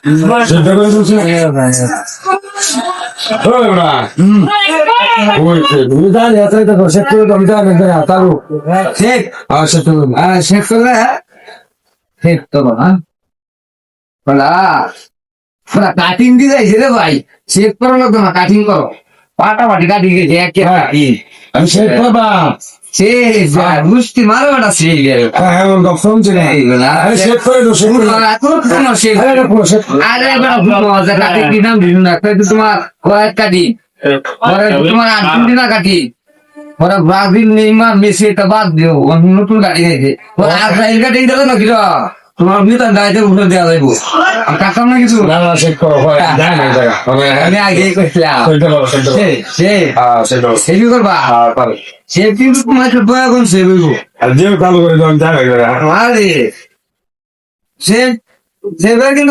সেটা করে দিচ্ছে ওই বড়া ওই তুমি জানি আছে তো সেট করে তো আমি জানি না তারু শেখ সেট করে শেখ করলে শেখ তো না বলা বলা কাটিং দিয়ে যাইছে রে ভাই শেখ করো না তোমার কাটিং করো পাটাপাটি কাটি গেছে একে আমি সেট করবা সে মুষ্টি মারো না সে এমন দফন ছিল আরে সেট করে দাও সেট করে আরে মজা কাটি কি নাম দিন না তোমার কয়েক কাটি তোমার আর্জেন্টিনা কাটি ওরা ব্রাজিল নেইমার মেসি এটা বাদ দিও নতুন গাড়ি গেছে ওরা আজরাইল কাটি দিল না কিলো তোমার ভিতর গাড়িতে উঠে দেওয়া যাইব কাটাম না কিছু না না সেট করো হয় যায় না জায়গা আমি আগেই কইছিলাম সেট করো সেট করো সেট করো সেবি করবা পারে সে কিন্তু তোমার দয়া কোন সেবিব আর যে চালু করে দাও জায়গা আরে সে সেবার কিন্তু